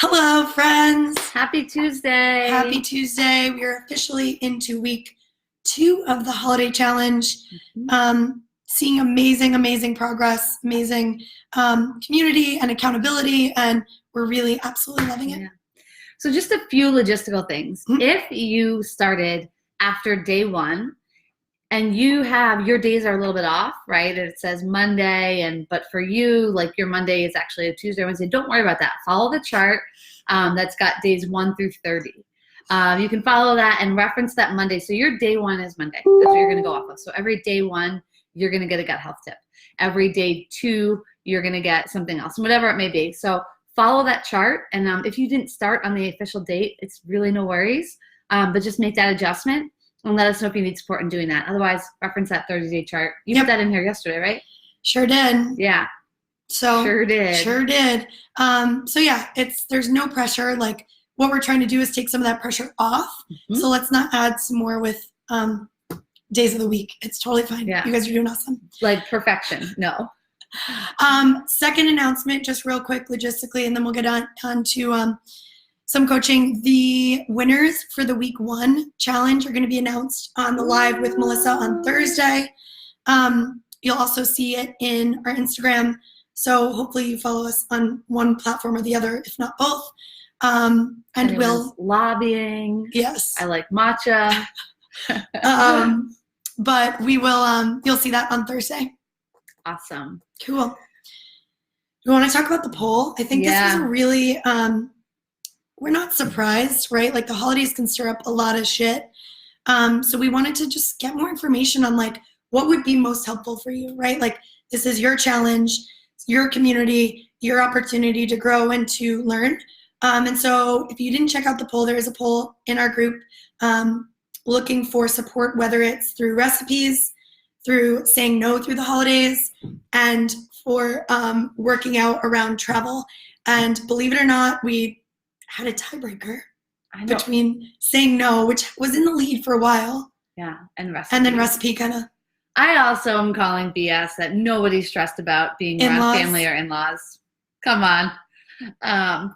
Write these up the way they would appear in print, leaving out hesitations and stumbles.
Hello, friends. Happy Tuesday. Happy Tuesday. We are officially into week 2 of the holiday challenge. Seeing amazing progress, amazing community and accountability, and we're really absolutely loving it. Yeah. So just a few logistical things. If you started after day 1 and you have your days are a little bit off, right? It says Monday, but for you, like your Monday is actually a Tuesday or Wednesday. Don't worry about that. Follow the chart that's got days 1 through 30. You can follow that and reference that Monday. So your day 1 is Monday. That's what you're going to go off of. So every day 1, you're going to get a gut health tip. Every day 2, you're going to get something else, whatever it may be. So follow that chart. And if you didn't start on the official date, it's really no worries. But just make that adjustment and let us know if you need support in doing that. Otherwise, reference that 30-day chart. You put that in here yesterday, right? Sure did. Yeah. So Sure did. So yeah, there's no pressure. Like what we're trying to do is take some of that pressure off. So let's not add some more with days of the week. It's totally fine. Yeah. You guys are doing awesome. Like perfection. No. Second announcement, just real quick logistically, and then we'll get on to some coaching. The winners for the week 1 challenge are going to be announced on the live with Melissa on Thursday. You'll also see it in our Instagram. So hopefully you follow us on one platform or the other, if not both. And we'll lobbying. Yes. I like matcha. But we will, you'll see that on Thursday. Awesome. Cool. You want to talk about the poll? I think this was a really, we're not surprised, right? Like the holidays can stir up a lot of shit. So we wanted to just get more information on like what would be most helpful for you, right? Like this is your challenge, your community, your opportunity to grow and to learn. And so if you didn't check out the poll, there is a poll in our group looking for support, whether it's through recipes, through saying no through the holidays, and for working out around travel. And believe it or not, we had a tiebreaker between saying no, which was in the lead for a while. Yeah, and recipe. And then recipe kind of. I also am calling BS that nobody's stressed about being around family or in-laws. Come on.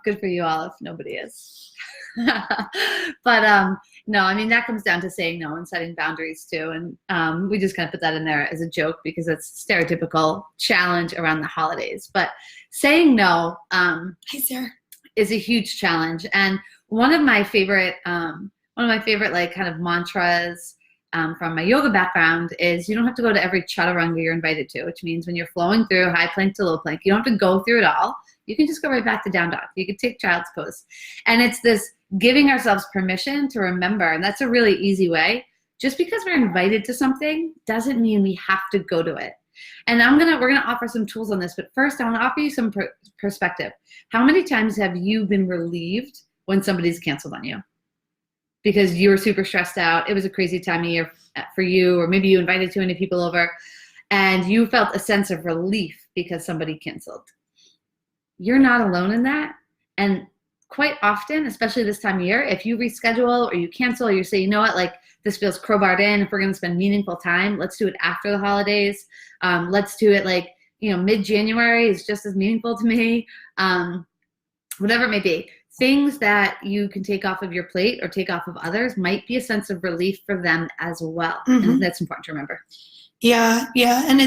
Good for you all if nobody is. But no, I mean, that comes down to saying no and setting boundaries too. And we just kind of put that in there as a joke because it's stereotypical challenge around the holidays. But saying no Hey, Sarah. is a huge challenge. And one of my favorite like kind of mantras from my yoga background is you don't have to go to every chaturanga you're invited to, which means when you're flowing through high plank to low plank, you don't have to go through it all. You can just go right back to down dog. You can take child's pose. And it's this giving ourselves permission to remember, and that's a really easy way. Just because we're invited to something doesn't mean we have to go to it. And we're gonna offer some tools on this, but first I want to offer you some perspective. How many times have you been relieved when somebody's canceled on you? Because you were super stressed out. It was a crazy time of year for you, or maybe you invited too many people over and you felt a sense of relief because somebody canceled. You're not alone in that. And quite often, especially this time of year, if you reschedule or you cancel or you say, you know what, like this feels crowbarred in, if we're going to spend meaningful time, let's do it after the holidays. Let's do it like, mid-January is just as meaningful to me. Whatever it may be. Things that you can take off of your plate or take off of others might be a sense of relief for them as well. And that's important to remember. Yeah. And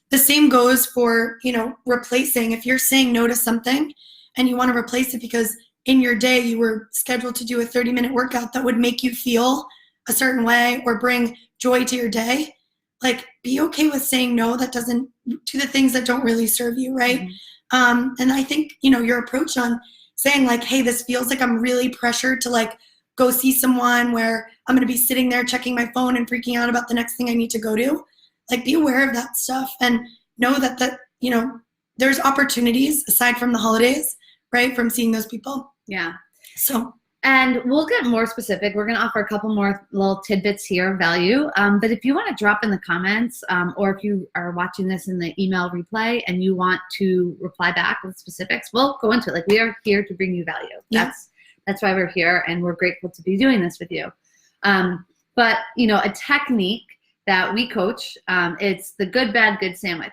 the same goes for, replacing. If you're saying no to something and you want to replace it because in your day you were scheduled to do a 30-minute workout that would make you feel a certain way or bring joy to your day, like be okay with saying no to the things that don't really serve you, right? And I think, your approach on saying like, hey, this feels like I'm really pressured to like go see someone where I'm going to be sitting there checking my phone and freaking out about the next thing I need to go to. Like be aware of that stuff and know that there's opportunities aside from the holidays, right? From seeing those people. Yeah. So. And we'll get more specific. We're going to offer a couple more little tidbits here of value. But if you want to drop in the comments or if you are watching this in the email replay and you want to reply back with specifics, we'll go into it. Like we are here to bring you value. That's why we're here. And we're grateful to be doing this with you. But, a technique that we coach, it's the good, bad, good sandwich.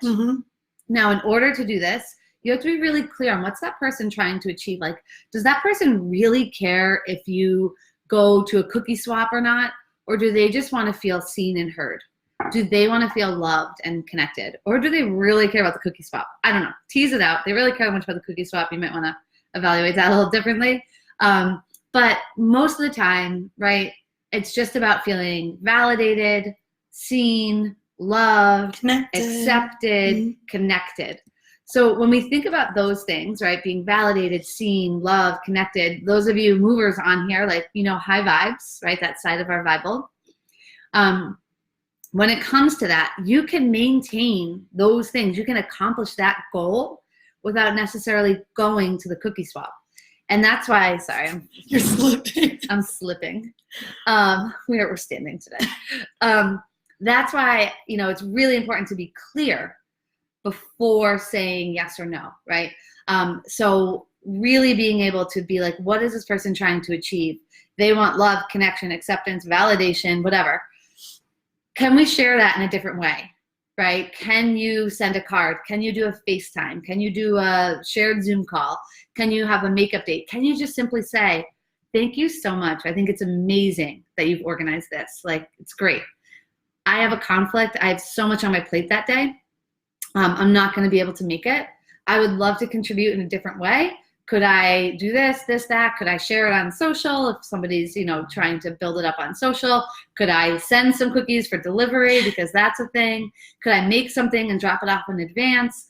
Now, in order to do this, You have to be really clear on what's that person trying to achieve. Like, does that person really care if you go to a cookie swap or not? Or do they just want to feel seen and heard? Do they want to feel loved and connected? Or do they really care about the cookie swap? I don't know. Tease it out. They really care much about the cookie swap. You might want to evaluate that a little differently. But most of the time, right, it's just about feeling validated, seen, loved, accepted, connected. So when we think about those things, right, being validated, seen, loved, connected, those of you movers on here, like, you know, high vibes, right, that side of our Bible. When it comes to that, you can maintain those things. You can accomplish that goal without necessarily going to the cookie swap. And that's why, sorry, you're slipping. I'm slipping. We're standing today. That's why, you know, it's really important to be clear before saying yes or no, right? So really being able to be like, what is this person trying to achieve? They want love, connection, acceptance, validation, whatever. Can we share that in a different way, right? Can you send a card? Can you do a FaceTime? Can you do a shared Zoom call? Can you have a makeup date? Can you just simply say, thank you so much. I think it's amazing that you've organized this. Like, it's great. I have a conflict. I have so much on my plate that day. I'm not going to be able to make it. I would love to contribute in a different way. Could I do this, that? Could I share it on social if somebody's, you know, trying to build it up on social? Could I send some cookies for delivery because that's a thing? Could I make something and drop it off in advance?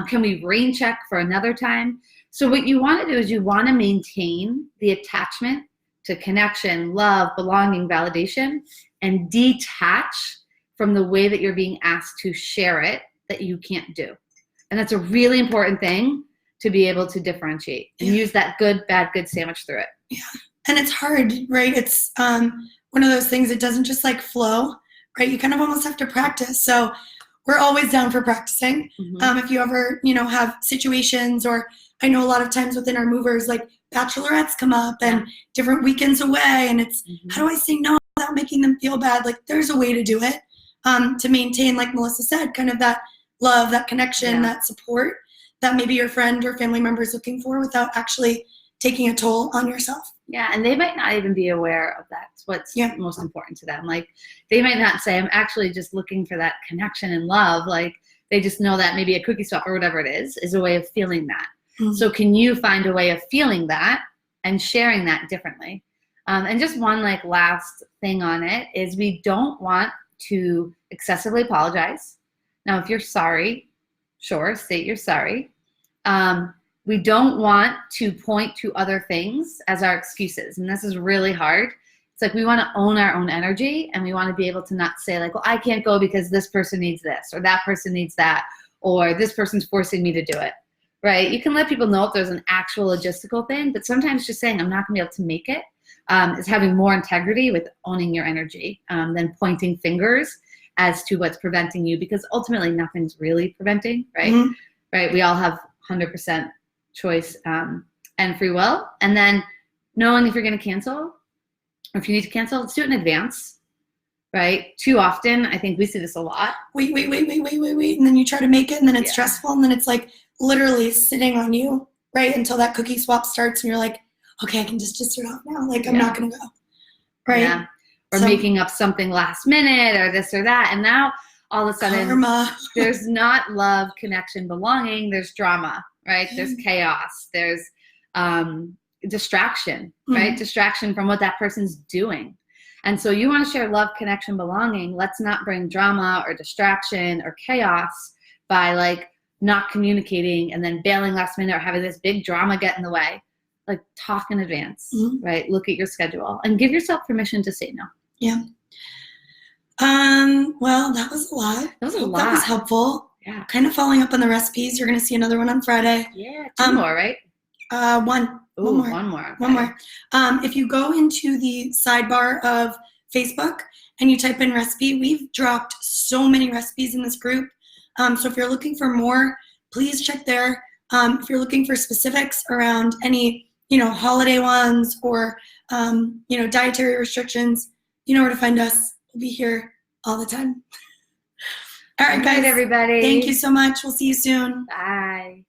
Can we rain check for another time? So what you want to do is you want to maintain the attachment to connection, love, belonging, validation, and detach from the way that you're being asked to share it that you can't do. And that's a really important thing to be able to differentiate and use that good, bad, good sandwich through it. Yeah. And it's hard, right? It's one of those things, it doesn't just like flow, right? You kind of almost have to practice. So we're always down for practicing. If you ever, you know, have situations, or I know a lot of times within our movers, like bachelorettes come up and different weekends away, and it's, how do I say no without making them feel bad? Like, there's a way to do it, to maintain, like Melissa said, kind of that love, that connection, that support that maybe your friend or family member is looking for without actually taking a toll on yourself. Yeah, and they might not even be aware of that. What's most important to them. Like, they might not say, I'm actually just looking for that connection and love. Like, they just know that maybe a cookie swap or whatever it is a way of feeling that. So can you find a way of feeling that and sharing that differently? And just one like last thing on it is we don't want to excessively apologize. Now, if you're sorry, sure, state you're sorry. We don't want to point to other things as our excuses. And this is really hard. It's like we want to own our own energy, and we want to be able to not say like, well, I can't go because this person needs this, or that person needs that, or this person's forcing me to do it, right? You can let people know if there's an actual logistical thing, but sometimes just saying I'm not going to be able to make it is having more integrity with owning your energy than pointing fingers as to what's preventing you, because ultimately nothing's really preventing, right? Right? We all have 100% choice and free will. And then knowing if you're going to cancel, or if you need to cancel, let's do it in advance, right? Too often, I think we see this a lot. Wait. And then you try to make it, and then it's stressful, and then it's like literally sitting on you, right? Until that cookie swap starts, and you're like, okay, I can just turn off now. Like, I'm not going to go, right? Yeah. Or making up something last minute, or this or that. And now all of a sudden, karma. There's not love, connection, belonging. There's drama, right? There's chaos. There's distraction, right? Distraction from what that person's doing. And so you want to share love, connection, belonging. Let's not bring drama or distraction or chaos by like not communicating and then bailing last minute or having this big drama get in the way. Like, talk in advance, right? Look at your schedule and give yourself permission to say no. Yeah. Well, that was a lot. That was a lot. That was helpful. Yeah. Kind of following up on the recipes. You're going to see another one on Friday. Yeah. Two more, right? One. Ooh, one more. One more. Okay. One more. If you go into the sidebar of Facebook and you type in recipe, we've dropped so many recipes in this group. So if you're looking for more, please check there. If you're looking for specifics around any, holiday ones or, dietary restrictions, you know where to find us. We'll be here all the time. All right, guys. Good night, everybody. Thank you so much. We'll see you soon. Bye.